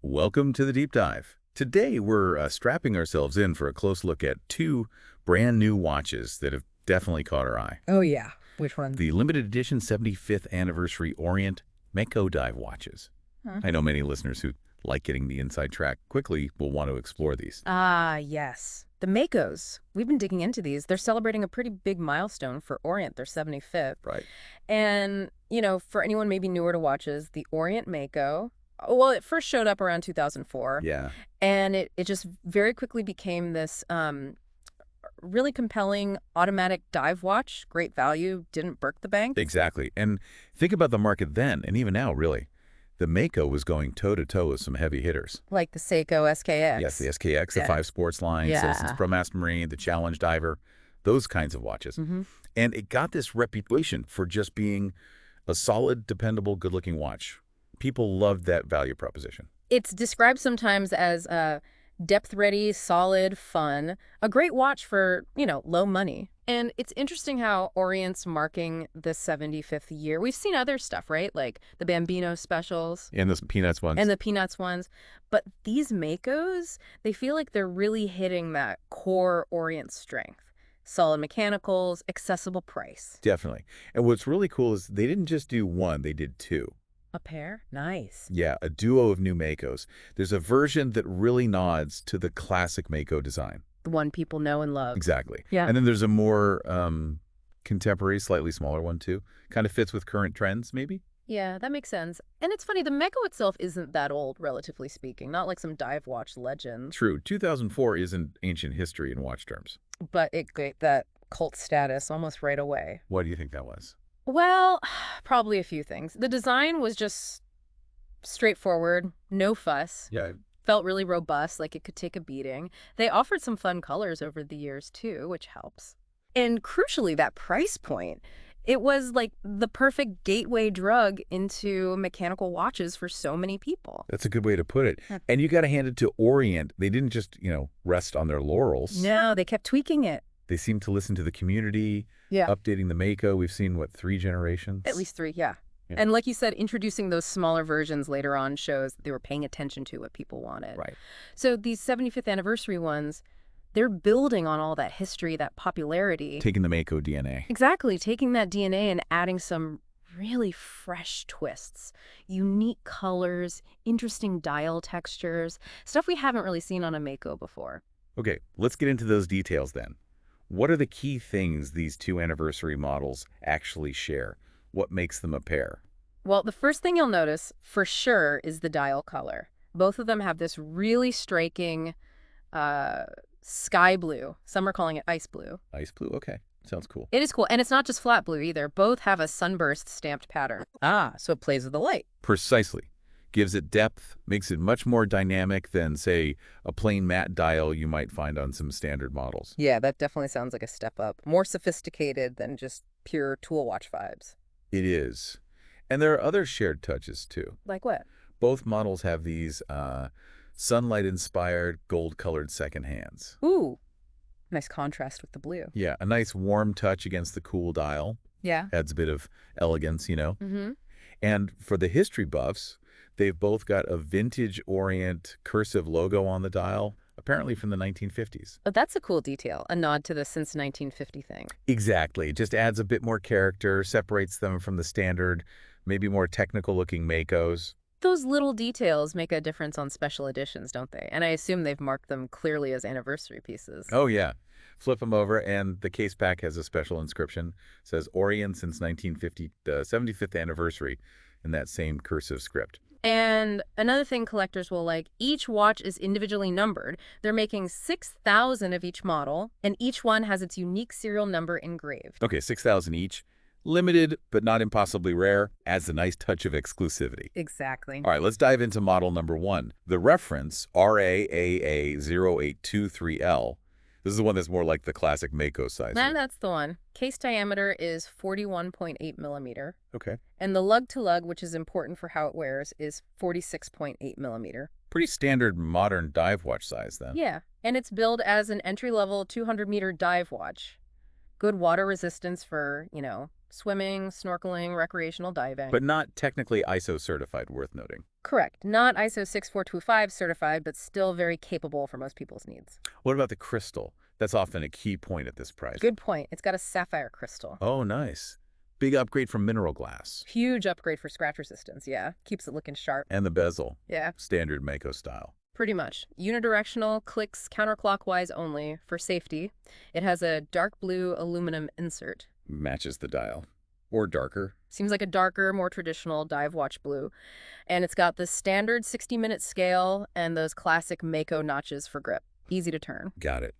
Welcome to the Deep Dive. Today we're strapping ourselves in for a close look at two brand new watches that have definitely caught our eye. Oh, yeah. Which one? The limited edition 75th anniversary Orient Mako dive watches. Huh? I know many listeners who like getting the inside track quickly will want to explore these. Ah, yes. The Makos. We've been digging into these. They're celebrating a pretty big milestone for Orient, their 75th. Right. And, for anyone maybe newer to watches, the Orient Mako, well, it first showed up around 2004. Yeah, And it just very quickly became this really compelling automatic dive watch. Great value, didn't break the bank. exactly. And think about the market then, and even now, really. The Mako was going toe-to-toe with some heavy hitters. Like the Seiko SKX. Yes, the SKX, the Yeah. 5 Sports line, Yeah. Citizens Pro Master Marine, the Challenge Diver, those kinds of watches. Mm-hmm. And it got this reputation for just being a solid, dependable, good-looking watch. People loved that value proposition. It's described sometimes as depth-ready, solid, fun, a great watch for, low money. And it's interesting how Orient's marking the 75th year. We've seen other stuff, right? Like the Bambino specials And those Peanuts ones. and the Peanuts ones. But these Makos, they feel like they're really hitting that core Orient strength. Solid mechanicals, accessible price. Definitely. And what's really cool is they didn't just do one, they did two. A pair? Nice. Yeah, a duo of new Makos. There's a version that really nods to the classic Mako design. The one people know and love. Exactly. Yeah. And then there's a more contemporary, slightly smaller one, too. Kind of fits with current trends, maybe? Yeah, that makes sense. And it's funny, the Mako itself isn't that old, relatively speaking. Not like some dive watch legend. True. 2004 isn't ancient history in watch terms. But it got that cult status almost right away. Why do you think that was? Well, probably a few things. The design was just straightforward, no fuss. Yeah. Felt really robust, like it could take a beating. They offered some fun colors over the years, too, which helps. And crucially, that price point. It was like the perfect gateway drug into mechanical watches for so many people. That's a good way to put it. Yeah. And you got to hand it to Orient. They didn't just, rest on their laurels. No, they kept tweaking it. They seemed to listen to the community, Yeah. updating the Mako. We've seen, 3 generations? At least 3, yeah. Yeah. And like you said, introducing those smaller versions later on shows that they were paying attention to what people wanted. Right. So these 75th anniversary ones, they're building on all that history, that popularity. Taking the Mako DNA. Exactly, taking that DNA and adding some really fresh twists, unique colors, interesting dial textures, stuff we haven't really seen on a Mako before. Okay, let's get into those details then. What are the key things these two anniversary models actually share? What makes them a pair? Well, the first thing you'll notice, for sure, is the dial color. Both of them have this really striking sky blue. Some are calling it ice blue. Ice blue? Okay, sounds cool. It is cool. And it's not just flat blue either. Both have a sunburst stamped pattern. Ah, so it plays with the light. Precisely. Gives it depth, makes it much more dynamic than, say, a plain matte dial you might find on some standard models. Yeah, that definitely sounds like a step up. More sophisticated than just pure tool watch vibes. It is. And there are other shared touches, too. Like what? Both models have these sunlight-inspired, gold-colored second hands. Ooh, nice contrast with the blue. Yeah, a nice warm touch against the cool dial. Yeah. Adds a bit of elegance, Mm-hmm. And for the history buffs, they've both got a vintage Orient cursive logo on the dial, apparently from the 1950s. But that's a cool detail, a nod to the since 1950 thing. Exactly. It just adds a bit more character, separates them from the standard, maybe more technical-looking Makos. Those little details make a difference on special editions, don't they? And I assume they've marked them clearly as anniversary pieces. Oh, yeah. Flip them over, and the case pack has a special inscription. It says Orient since 1950, the 75th anniversary, in that same cursive script. And another thing collectors will like, each watch is individually numbered. They're making 6,000 of each model, and each one has its unique serial number engraved. Okay, 6,000 each. Limited, but not impossibly rare, adds a nice touch of exclusivity. Exactly. All right, let's dive into model number 1. The reference, RAAA0823L. This is the one that's more like the classic Mako size. And that's the one. Case diameter is 41.8 millimeter. Okay. And the lug-to-lug, which is important for how it wears, is 46.8 millimeter. Pretty standard modern dive watch size, then. Yeah, and it's billed as an entry-level 200-meter dive watch. Good water resistance for, swimming, snorkeling, recreational diving. But not technically ISO certified, worth noting. Correct. Not ISO 6425 certified, but still very capable for most people's needs. What about the crystal? That's often a key point at this price. Good point. It's got a sapphire crystal. Oh, nice. Big upgrade from mineral glass. Huge upgrade for scratch resistance, yeah. Keeps it looking sharp. And the bezel. Yeah. Standard Mako style. Pretty much. Unidirectional, clicks counterclockwise only for safety. It has a dark blue aluminum insert. Matches the dial. Or darker. Seems like a darker, more traditional dive watch blue. And it's got the standard 60-minute scale and those classic Mako notches for grip. Easy to turn. Got it.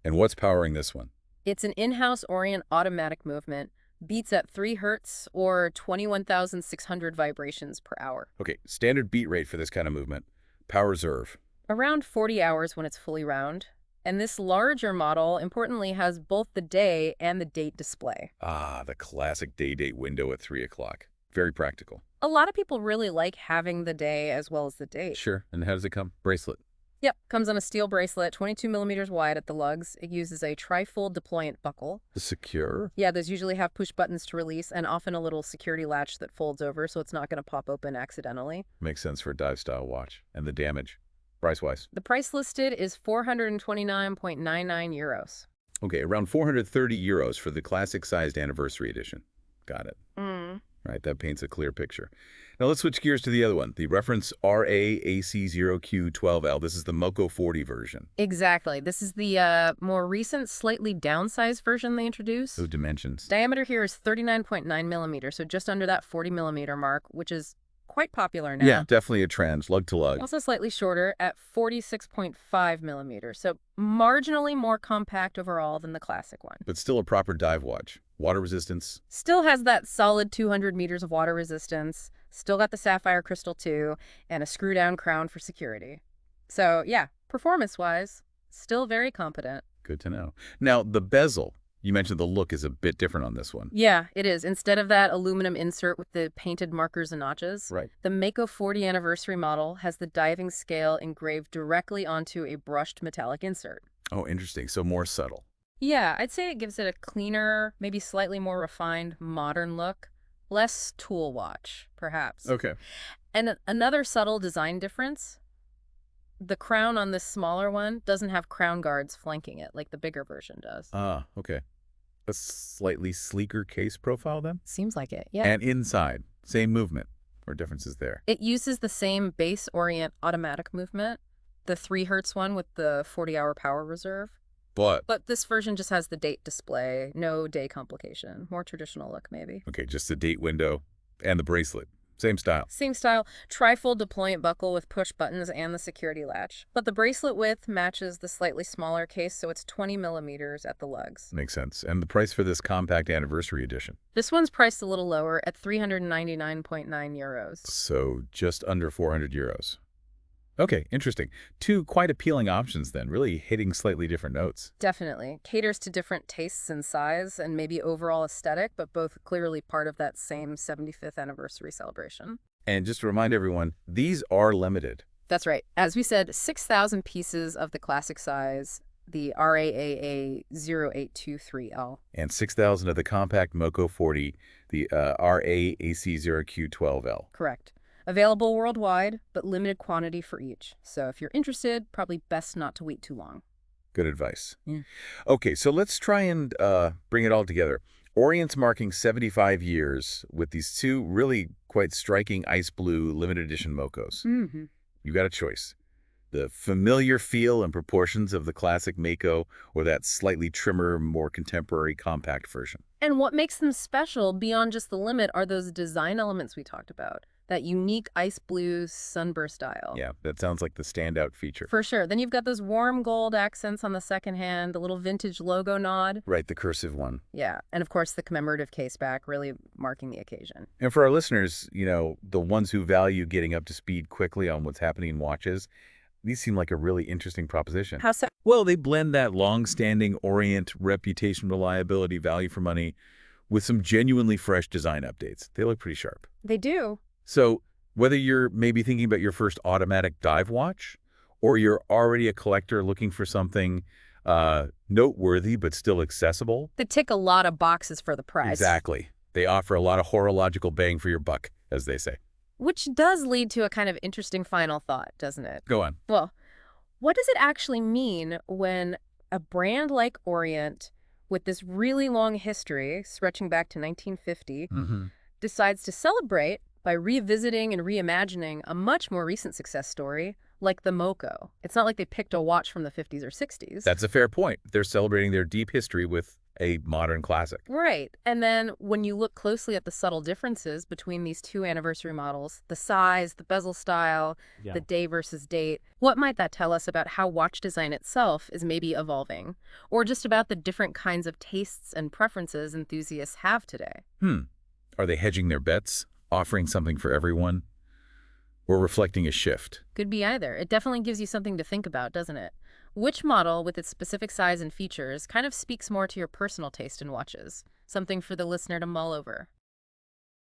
And what's powering this one? It's an in-house Orient automatic movement. Beats at 3 hertz or 21,600 vibrations per hour. Okay, standard beat rate for this kind of movement. Power reserve. Around 40 hours when it's fully round. And this larger model, importantly, has both the day and the date display. Ah, the classic day-date window at 3 o'clock. Very practical. A lot of people really like having the day as well as the date. Sure. And how does it come? Bracelet. Yep, comes on a steel bracelet, 22 millimeters wide at the lugs. It uses a tri-fold deployant buckle. Secure? Yeah, those usually have push buttons to release and often a little security latch that folds over so it's not going to pop open accidentally. Makes sense for a dive-style watch. And the damage? Price-wise? The price listed is 429.99 euros. Okay, around 430 euros for the classic-sized anniversary edition. Got it. Right, that paints a clear picture. Now let's switch gears to the other one, the reference RAAC0Q12L. This is the Mako 40 version. Exactly. This is the more recent, slightly downsized version they introduced. Those dimensions. Diameter here is 39.9 millimeters, so just under that 40 millimeter mark, which is quite popular now. Yeah, definitely a trend, lug to lug. Also slightly shorter at 46.5 millimeters, so marginally more compact overall than the classic one. But still a proper dive watch. Water resistance. Still has that solid 200 meters of water resistance, still got the sapphire crystal too, and a screw-down crown for security. So yeah, performance-wise, still very competent. Good to know. Now, the bezel. You mentioned the look is a bit different on this one. Yeah, it is. Instead of that aluminum insert with the painted markers and notches, Right. the Mako 40 anniversary model has the diving scale engraved directly onto a brushed metallic insert. Oh, interesting. So more subtle. Yeah, I'd say it gives it a cleaner, maybe slightly more refined, modern look. Less tool watch, perhaps. Okay. And another subtle design difference, the crown on this smaller one doesn't have crown guards flanking it like the bigger version does. Ah, okay. A slightly sleeker case profile then? Seems like it, yeah. And inside, same movement, or differences there? It uses the same base Orient automatic movement, the 3 hertz one with the 40-hour power reserve. But this version just has the date display, no day complication. More traditional look, maybe. okay, just the date window and the bracelet. Same style. Same style, tri-fold deployant buckle with push buttons and the security latch. But the bracelet width matches the slightly smaller case, so it's 20 millimeters at the lugs. Makes sense. And the price for this compact anniversary edition? This one's priced a little lower at 399.9 euros. So just under 400 euros. Okay, interesting. 2 quite appealing options then, really hitting slightly different notes. Definitely. Caters to different tastes and size and maybe overall aesthetic, but both clearly part of that same 75th anniversary celebration. And just to remind everyone, these are limited. That's right. As we said, 6,000 pieces of the classic size, the RAAA 0823L. And 6,000 of the compact Mako 40, the RAAC0Q12L. Correct. Available worldwide, but limited quantity for each. So if you're interested, probably best not to wait too long. Good advice. Yeah. Okay, so let's try and bring it all together. Orient's marking 75 years with these 2 really quite striking ice blue limited edition Makos. Mm-hmm. You got a choice. The familiar feel and proportions of the classic Mako or that slightly trimmer, more contemporary compact version. And what makes them special beyond just the limit are those design elements we talked about. That unique ice blue sunburst style. Yeah, that sounds like the standout feature. For sure. Then you've got those warm gold accents on the second hand, the little vintage logo nod. Right, the cursive one. Yeah, and of course the commemorative case back, really marking the occasion. And for our listeners, you know, the ones who value getting up to speed quickly on what's happening in watches, these seem like a really interesting proposition. How so? Well, they blend that long-standing Orient reputation, reliability, value for money with some genuinely fresh design updates. They look pretty sharp. They do. So whether you're maybe thinking about your first automatic dive watch or you're already a collector looking for something noteworthy but still accessible. They tick a lot of boxes for the price. Exactly. They offer a lot of horological bang for your buck, as they say. Which does lead to a kind of interesting final thought, doesn't it? Go on. Well, what does it actually mean when a brand like Orient, with this really long history stretching back to 1950, Hmm. decides to celebrate by revisiting and reimagining a much more recent success story like the Moco? It's not like they picked a watch from the 50s or 60s. That's a fair point. They're celebrating their deep history with a modern classic. Right. And then when you look closely at the subtle differences between these two anniversary models, the size, the bezel style, Yeah. the day versus date, what might that tell us about how watch design itself is maybe evolving? Or just about the different kinds of tastes and preferences enthusiasts have today? Are they hedging their bets, offering something for everyone, or reflecting a shift? Could be either. It definitely gives you something to think about, doesn't it? Which model, with its specific size and features, kind of speaks more to your personal taste in watches? Something for the listener to mull over.